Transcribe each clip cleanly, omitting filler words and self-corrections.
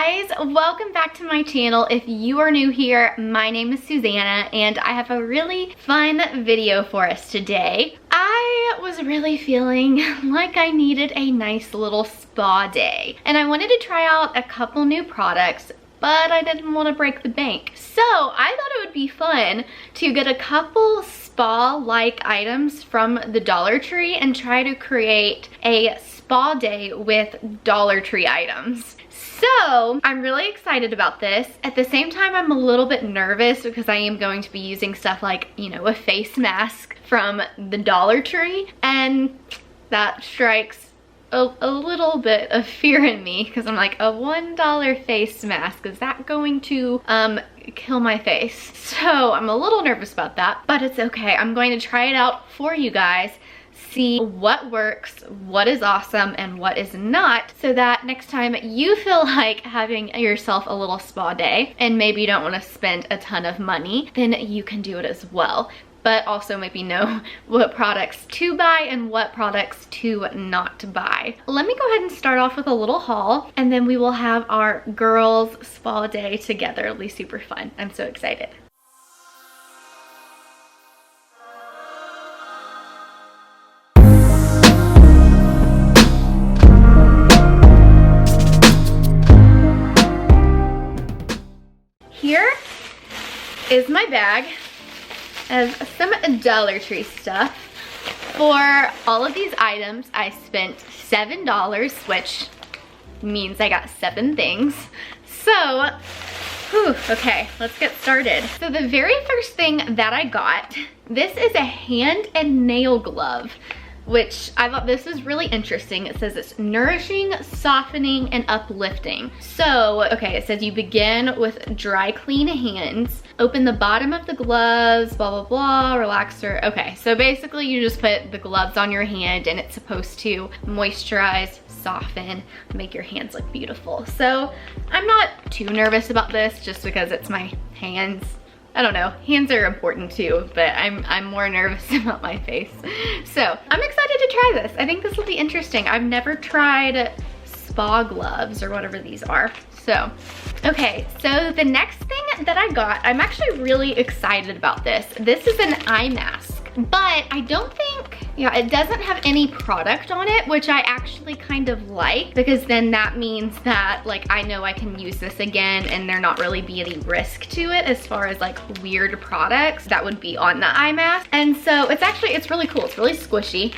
guys, welcome back to my channel. If you are new here, my name is Susanna and I have a really fun video for us today. I was really feeling like I needed a nice little spa day and I wanted to try out a couple new products, but I didn't want to break the bank. So I thought it would be fun to get a couple spa-like items from the Dollar Tree and try to create a spa day with Dollar Tree items. So I'm really excited about this. At the same time, I'm a little bit nervous because I am going to be using stuff like, you know, a face mask from the Dollar Tree, and that strikes a little bit of fear in me because I'm like, a $1 face mask, is that going to kill my face? So I'm a little nervous about that, but it's okay. I'm going to try it out for you guys, see what works, what is awesome, and what is not, so that next time you feel like having yourself a little spa day and maybe you don't want to spend a ton of money, then you can do it as well. But also maybe know what products to buy and what products to not buy. Let me go ahead and start off with a little haul, and then we will have our girls spa day together. It'll be super fun. I'm so excited. Here is my bag of some Dollar Tree stuff. For all of these items, I spent $7, which means I got 7 things. So, okay, let's get started. So the very first thing that I got, this is a hand and nail glove, which I thought this was really interesting. It says it's nourishing, softening, and uplifting. So, okay, it says you begin with dry, clean hands. Open the bottom of the gloves, blah, blah, blah, relaxer. Okay, so basically you just put the gloves on your hand and it's supposed to moisturize, soften, make your hands look beautiful. So I'm not too nervous about this just because it's my hands. I don't know, hands are important too, but I'm more nervous about my face. So I'm excited to try this. I think this will be interesting. I've never tried spa gloves or whatever these are. So, okay, so the next thing that I got, I'm actually really excited about this. This is an eye mask, but I don't think, yeah, it doesn't have any product on it, which I actually kind of like, because then that means that like I know I can use this again and there not really be any risk to it as far as like weird products that would be on the eye mask. And so it's really cool. It's really squishy.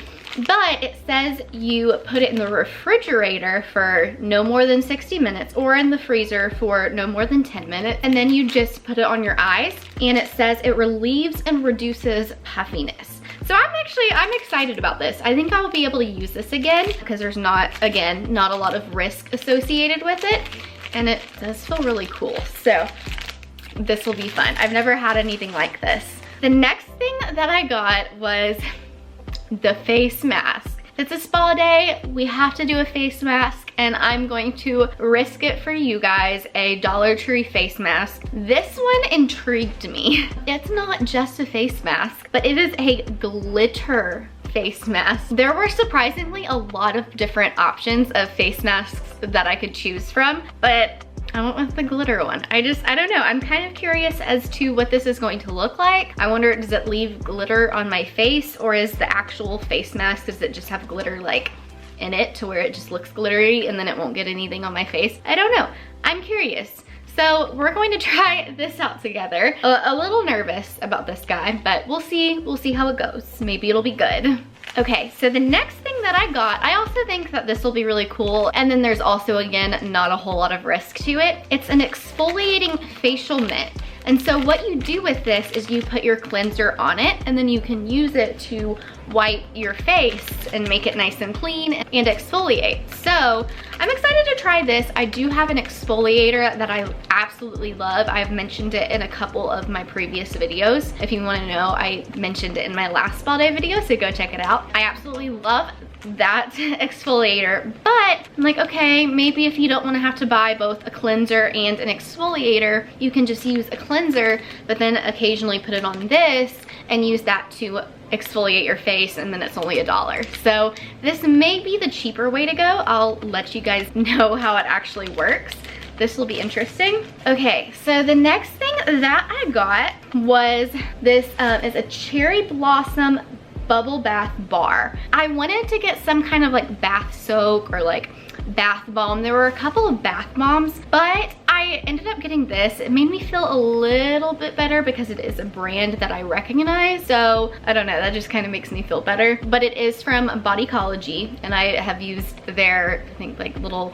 But it says you put it in the refrigerator for no more than 60 minutes or in the freezer for no more than 10 minutes. And then you just put it on your eyes, and it says it relieves and reduces puffiness. So I'm excited about this. I think I'll be able to use this again because there's not a lot of risk associated with it. And it does feel really cool. So this will be fun. I've never had anything like this. The next thing that I got was the face mask. It's a spa day, we have to do a face mask, and I'm going to risk it for you guys, a Dollar Tree face mask. This one intrigued me. It's not just a face mask, but it is a glitter face mask. There were surprisingly a lot of different options of face masks that I could choose from, but I went with the glitter one. I don't know. I'm kind of curious as to what this is going to look like. I wonder, does it leave glitter on my face, or is the actual face mask, does it just have glitter like in it to where it just looks glittery and then it won't get anything on my face? I don't know. I'm curious. So we're going to try this out together. A little nervous about this guy, but we'll see how it goes. Maybe it'll be good. Okay, so the next thing that I got, I also think that this will be really cool. And then there's also, again, not a whole lot of risk to it. It's an exfoliating facial mitt. And so what you do with this is you put your cleanser on it, and then you can use it to wipe your face and make it nice and clean and exfoliate. So I'm excited to try this. I do have an exfoliator that I absolutely love. I've mentioned it in a couple of my previous videos. If you want to know, I mentioned it in my last spa day video, so go check it out. I absolutely love that exfoliator, but I'm like, okay, maybe if you don't want to have to buy both a cleanser and an exfoliator, you can just use a cleanser, but then occasionally put it on this and use that to exfoliate your face, and then it's only $1. So this may be the cheaper way to go. I'll let you guys know how it actually works. this will be interesting. Okay, so the next thing that I got was this is a cherry blossom bubble bath bar. I wanted to get some kind of like bath soak or like bath bomb. There were a couple of bath bombs, but I ended up getting this. It made me feel a little bit better because it is a brand that I recognize. So I don't know, that just kind of makes me feel better. But it is from Bodycology, and I have used their, I think, like little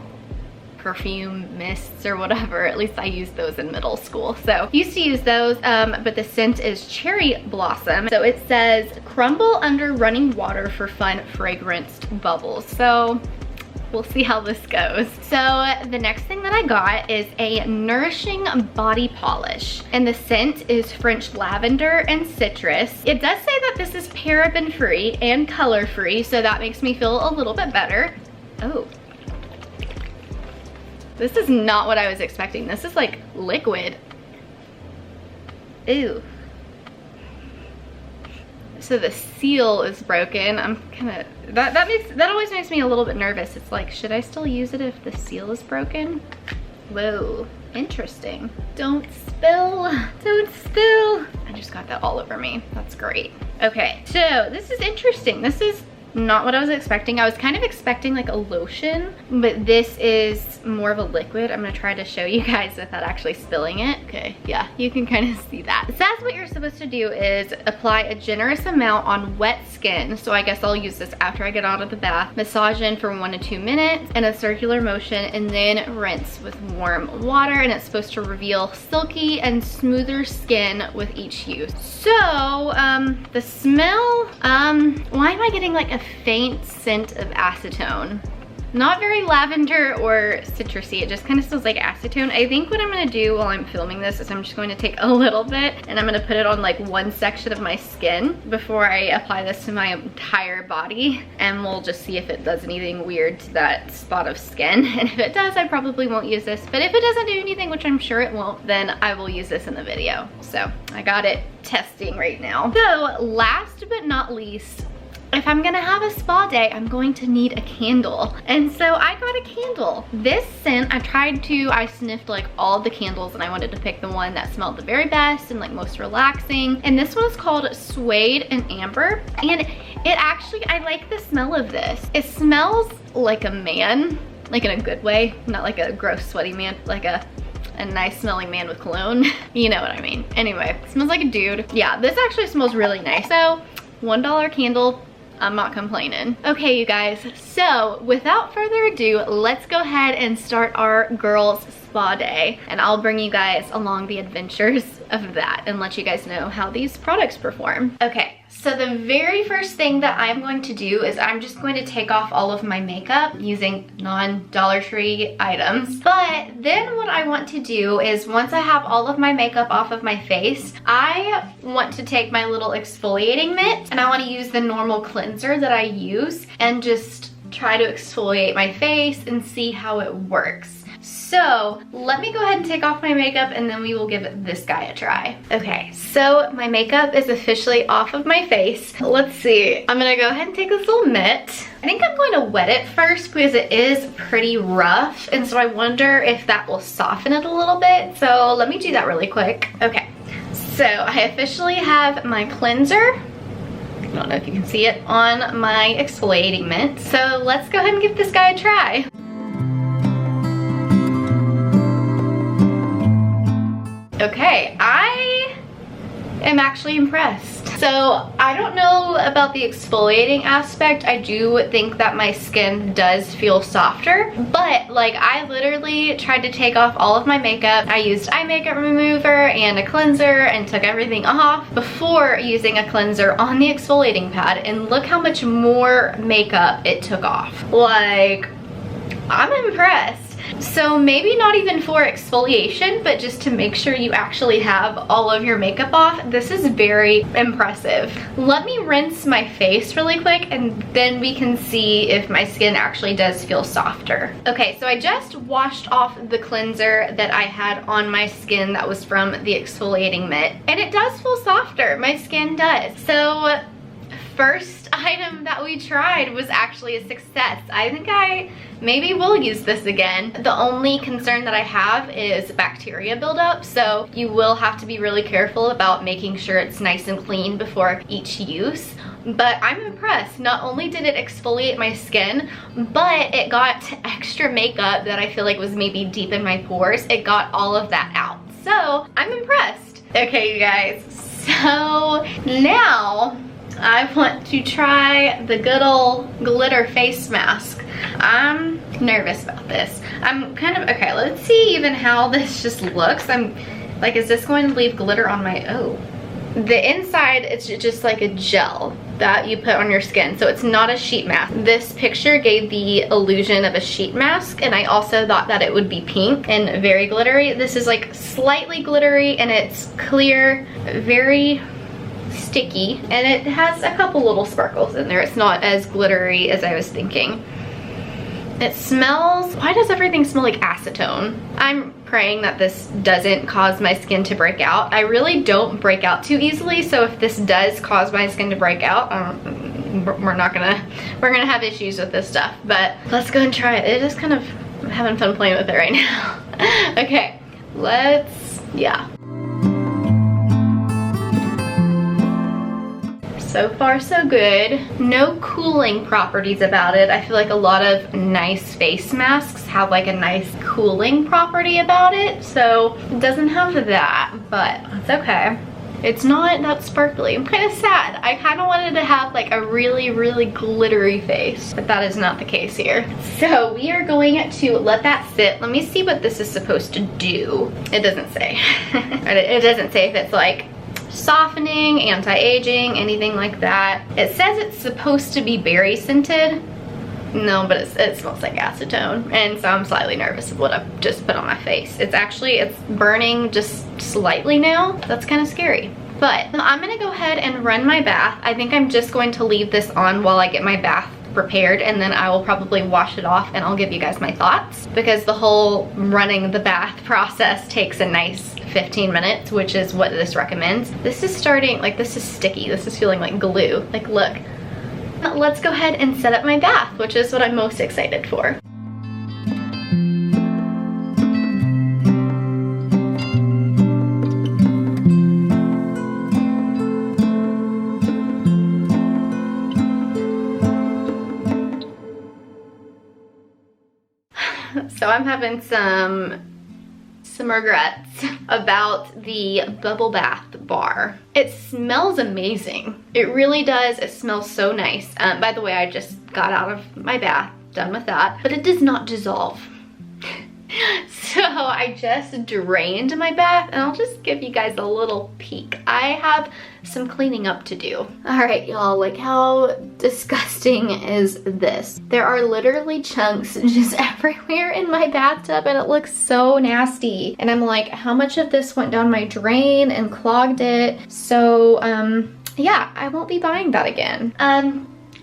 perfume mists or whatever. At least I used those in middle school. So used to use those, but the scent is cherry blossom. So it says crumble under running water for fun fragranced bubbles. So we'll see how this goes. So the next thing that I got is a nourishing body polish, and the scent is French lavender and citrus. It does say that this is paraben free and color free, so that makes me feel a little bit better. Oh, this is not what I was expecting. This is like liquid. Ew. So the seal is broken. I'm kind of, that always makes me a little bit nervous. It's like, should I still use it if the seal is broken? Whoa, interesting. Don't spill, don't spill. I just got that all over me. That's great. Okay, so this is interesting. This is not what I was expecting. I was kind of expecting like a lotion, but this is more of a liquid. I'm gonna try to show you guys without actually spilling it. Okay, yeah, you can kind of see that. It says what you're supposed to do is apply a generous amount on wet skin. So I guess I'll use this after I get out of the bath. Massage in for 1 to 2 minutes in a circular motion, and then rinse with warm water. And it's supposed to reveal silky and smoother skin with each use. So the smell, why am I getting like a faint scent of acetone? Not very lavender or citrusy. It just kind of smells like acetone. I think what I'm gonna do while I'm filming this is I'm just going to take a little bit and I'm gonna put it on like one section of my skin before I apply this to my entire body, and we'll just see if it does anything weird to that spot of skin. And if it does, I probably won't use this, but if it doesn't do anything, which I'm sure it won't, then I will use this in the video. So I got it testing right now. So last but not least, if I'm gonna have a spa day, I'm going to need a candle. And so I got a candle. This scent, I sniffed like all the candles and I wanted to pick the one that smelled the very best and like most relaxing. And this one is called Suede and Amber. And it actually, I like the smell of this. It smells like a man, like in a good way, not like a gross sweaty man, like a nice smelling man with cologne. You know what I mean. Anyway, it smells like a dude. Yeah, this actually smells really nice. So $1 candle, I'm not complaining. Okay, you guys, so without further ado, let's go ahead and start our girls spa day, and I'll bring you guys along the adventures of that and let you guys know how these products perform. Okay, so the very first thing that I'm going to do is I'm just going to take off all of my makeup using non-Dollar Tree items. But then what I want to do is once I have all of my makeup off of my face, I want to take my little exfoliating mitt and I want to use the normal cleanser that I use and just try to exfoliate my face and see how it works. So let me go ahead and take off my makeup and then we will give this guy a try. Okay, so my makeup is officially off of my face. Let's see, I'm gonna go ahead and take this little mitt. I think I'm going to wet it first because it is pretty rough, and so I wonder if that will soften it a little bit. So let me do that really quick. Okay, so I officially have my cleanser. I don't know if you can see it on my exfoliating mitt. So let's go ahead and give this guy a try. Okay, I am actually impressed. So I don't know about the exfoliating aspect. I do think that my skin does feel softer, but like I literally tried to take off all of my makeup. I used eye makeup remover and a cleanser and took everything off before using a cleanser on the exfoliating pad, and look how much more makeup it took off. Like, I'm impressed. So maybe not even for exfoliation, but just to make sure you actually have all of your makeup off, this is very impressive. Let me rinse my face really quick and then we can see if my skin actually does feel softer. Okay, so I just washed off the cleanser that I had on my skin that was from the exfoliating mitt, and it does feel softer. My skin does. So first, item that we tried was actually a success. I think I maybe will use this again. The only concern that I have is bacteria buildup, so you will have to be really careful about making sure it's nice and clean before each use. But I'm impressed. Not only did it exfoliate my skin, but it got extra makeup that I feel like was maybe deep in my pores. It got all of that out. So I'm impressed. Okay, you guys, so now I want to try the good old glitter face mask. I'm nervous about this. I'm kind of, okay, let's see even how this just looks. I'm like, is this going to leave glitter on my, oh. The inside, it's just like a gel that you put on your skin, so it's not a sheet mask. This picture gave the illusion of a sheet mask, and I also thought that it would be pink and very glittery. This is like slightly glittery, and it's clear, very sticky, and it has a couple little sparkles in there. It's not as glittery as I was thinking. It smells, why does everything smell like acetone? I'm praying that this doesn't cause my skin to break out. I really don't break out too easily, so if this does cause my skin to break out, we're gonna have issues with this stuff. But let's go and try it. It is kind of, I'm having fun playing with it right now. Okay, yeah. So far so good. No cooling properties about it. I feel like a lot of nice face masks have like a nice cooling property about it, so it doesn't have that, but it's okay. It's not that sparkly. I'm kind of sad. I kind of wanted to have like a really, really glittery face, but that is not the case here. So we are going to let that sit. Let me see what this is supposed to do. It doesn't say. It doesn't say if it's like softening, anti-aging, anything like that. It says it's supposed to be berry scented. No, but it smells like acetone, and so I'm slightly nervous of what I've just put on my face. It's burning just slightly now. That's kind of scary. But I'm gonna go ahead and run my bath. I think I'm just going to leave this on while I get my bath prepared, and then I will probably wash it off and I'll give you guys my thoughts, because the whole running the bath process takes a nice 15 minutes, which is what this recommends. This is starting, like, this is sticky. This is feeling like glue. Like, look. Let's go ahead and set up my bath, which is what I'm most excited for. So I'm having some regrets about the bubble bath bar. It smells amazing. It really does. It smells so nice. By the way, I just got out of my bath, done with that, but it does not dissolve. So I just drained my bath, and I'll just give you guys a little peek. I have some cleaning up to do. All right, y'all, like, how disgusting is this? There are literally chunks just everywhere in my bathtub, and it looks so nasty. And I'm like, how much of this went down my drain and clogged it? So, yeah, I won't be buying that again.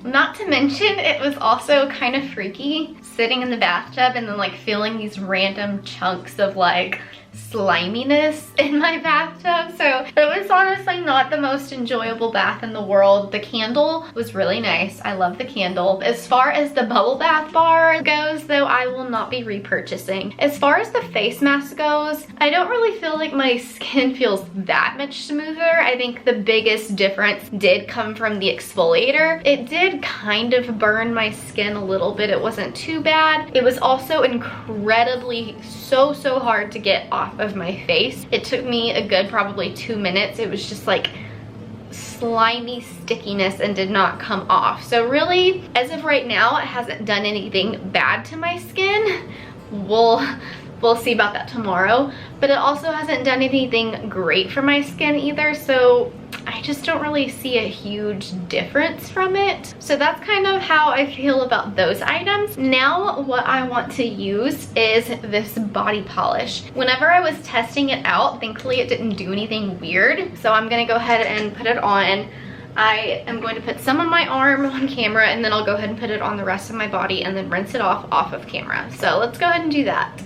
Not to mention, it was also kind of freaky sitting in the bathtub and then like feeling these random chunks of like sliminess in my bathtub. So it was honestly not the most enjoyable bath in the world. The candle was really nice. I love the candle. As far as the bubble bath bar goes, though, I will not be repurchasing. As far as the face mask goes, I don't really feel like my skin feels that much smoother. I think the biggest difference did come from the exfoliator. It did kind of burn my skin a little bit. It wasn't too bad. It was also incredibly so hard to get off of my face. It took me a good probably 2 minutes. It was just like slimy stickiness and did not come off. So really, as of right now, it hasn't done anything bad to my skin. We'll see about that tomorrow, but it also hasn't done anything great for my skin either, so I just don't really see a huge difference from it. So that's kind of how I feel about those items. Now what I want to use is this body polish. Whenever I was testing it out, thankfully it didn't do anything weird, so I'm gonna go ahead and put it on. I am going to put some on my arm on camera, and then I'll go ahead and put it on the rest of my body and then rinse it off of camera. So let's go ahead and do that.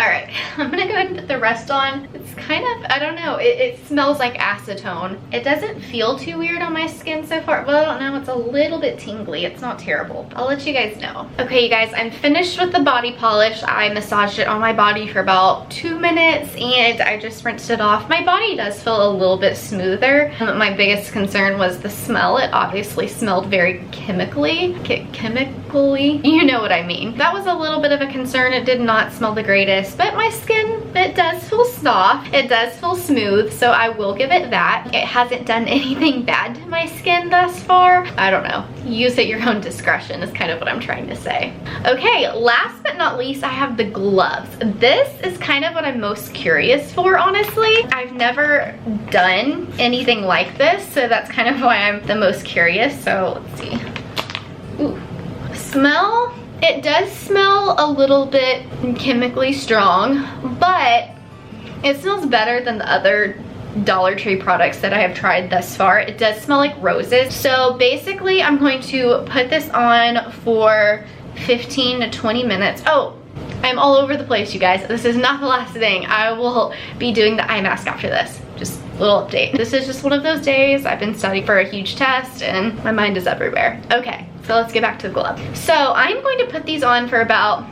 All right, I'm gonna go ahead and put the rest on. It's kind of, I don't know, it smells like acetone. It doesn't feel too weird on my skin so far. Well, I don't know, it's a little bit tingly. It's not terrible. I'll let you guys know. Okay, you guys, I'm finished with the body polish. I massaged it on my body for about 2 minutes and I just rinsed it off. My body does feel a little bit smoother. My biggest concern was the smell. It obviously smelled very chemically. You know what I mean. That was a little bit of a concern. It did not smell the greatest, but my skin, it does feel soft. It does feel smooth, so I will give it that. It hasn't done anything bad to my skin thus far. I don't know. Use at your own discretion is kind of what I'm trying to say. Okay, last but not least, I have the gloves. This is kind of what I'm most curious for, honestly. I've never done anything like this, so that's kind of why I'm the most curious. So let's see. Ooh. Smell, it does smell a little bit chemically strong, but it smells better than the other Dollar Tree products that I have tried thus far. It does smell like roses. So basically I'm going to put this on for 15 to 20 minutes. Oh, I'm all over the place, you guys. This is not the last thing. I will be doing the eye mask after this. Just a little update. This is just one of those days. I've been studying for a huge test and my mind is everywhere. Okay, so let's get back to the glove. So I'm going to put these on for about,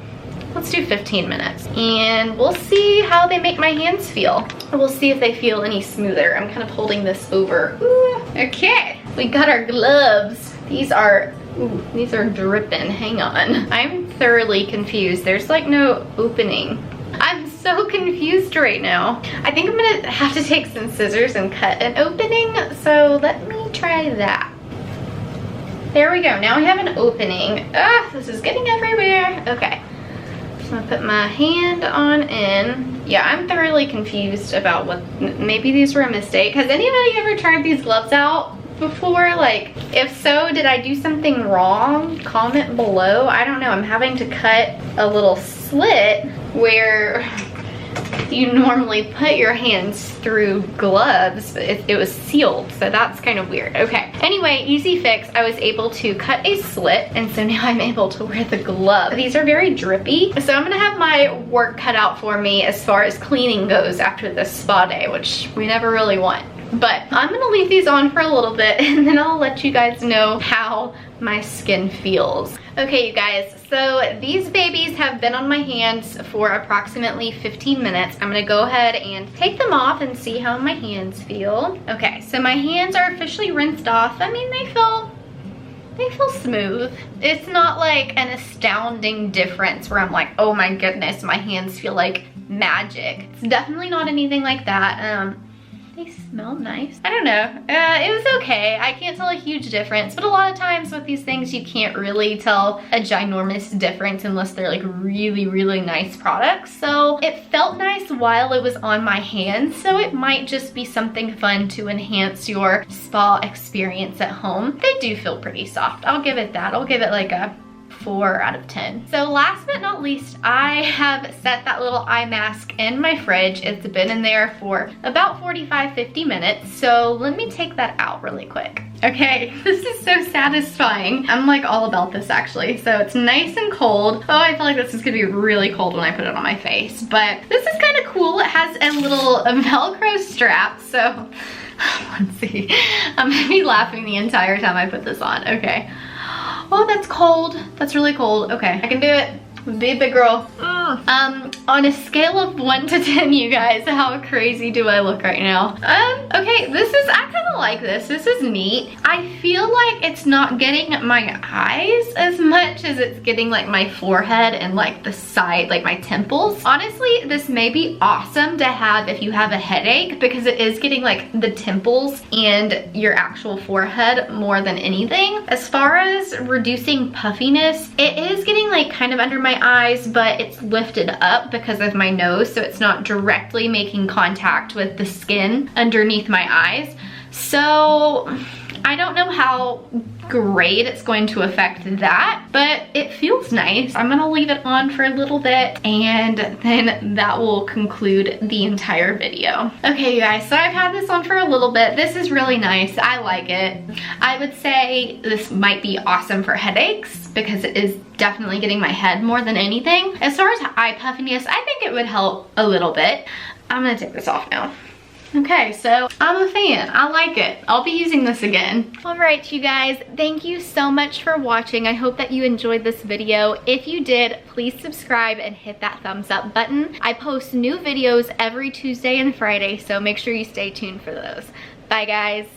let's do 15 minutes. And we'll see how they make my hands feel. We'll see if they feel any smoother. I'm kind of holding this over. Ooh, okay, we got our gloves. These are, ooh, these are dripping. Hang on. I'm thoroughly confused. There's like no opening. I'm so confused right now. I think I'm gonna have to take some scissors and cut an opening. So let me try that. There we go. Now we have an opening. Ah, this is getting everywhere. Okay. I'm gonna put my hand on in. Yeah, I'm thoroughly confused about what, maybe these were a mistake. Has anybody ever tried these gloves out before? Like, if so, did I do something wrong? Comment below. I don't know. I'm having to cut a little slit where you normally put your hands through gloves, but it was sealed, so that's kind of weird. Okay, anyway, easy fix. I was able to cut a slit, and so now I'm able to wear the glove. These are very drippy, so I'm gonna have my work cut out for me as far as cleaning goes after this spa day, which we never really want. But I'm gonna leave these on for a little bit and then I'll let you guys know how my skin feels. Okay, you guys, so these babies have been on my hands for approximately 15 minutes. I'm gonna go ahead and take them off and see how my hands feel. Okay, so my hands are officially rinsed off. I mean, they feel smooth. It's not like an astounding difference where I'm like, oh my goodness, my hands feel like magic. It's definitely not anything like that. They smell nice. I don't know. It was okay. I can't tell a huge difference, but a lot of times with these things, you can't really tell a ginormous difference unless they're like really, really nice products. So it felt nice while it was on my hands, so it might just be something fun to enhance your spa experience at home. They do feel pretty soft. I'll give it that. I'll give it like a 4 out of 10. So last but not least, I have set that little eye mask in my fridge. It's been in there for about 45-50 minutes. So let me take that out really quick. Okay, this is so satisfying. I'm like all about this actually. So it's nice and cold. Oh, I feel like this is gonna be really cold when I put it on my face, but this is kind of cool. It has a little Velcro strap. So let's see. I'm gonna be laughing the entire time I put this on. Okay. Oh, that's cold. That's really cold. Okay, I can do it. Be a big girl. On a scale of 1 to 10, you guys, how crazy do I look right now? Okay, I kind of like this. This is neat. I feel like it's not getting my eyes as much as it's getting like my forehead and like the side, like my temples. Honestly, this may be awesome to have if you have a headache because it is getting like the temples and your actual forehead more than anything. As far as reducing puffiness, it is getting like kind of under my eyes, but it's lifted up because of my nose, so it's not directly making contact with the skin underneath my eyes. So I don't know how great it's going to affect that, but it feels nice. I'm gonna leave it on for a little bit and then that will conclude the entire video. Okay, you guys, so I've had this on for a little bit. This is really nice. I like it. I would say this might be awesome for headaches because it is definitely getting my head more than anything. As far as eye puffiness, I think it would help a little bit. I'm gonna take this off now. Okay, so I'm a fan. I like it. I'll be using this again. All right, you guys, thank you so much for watching. I hope that you enjoyed this video. If you did, please subscribe and hit that thumbs up button. I post new videos every Tuesday and Friday, so make sure you stay tuned for those. Bye, guys.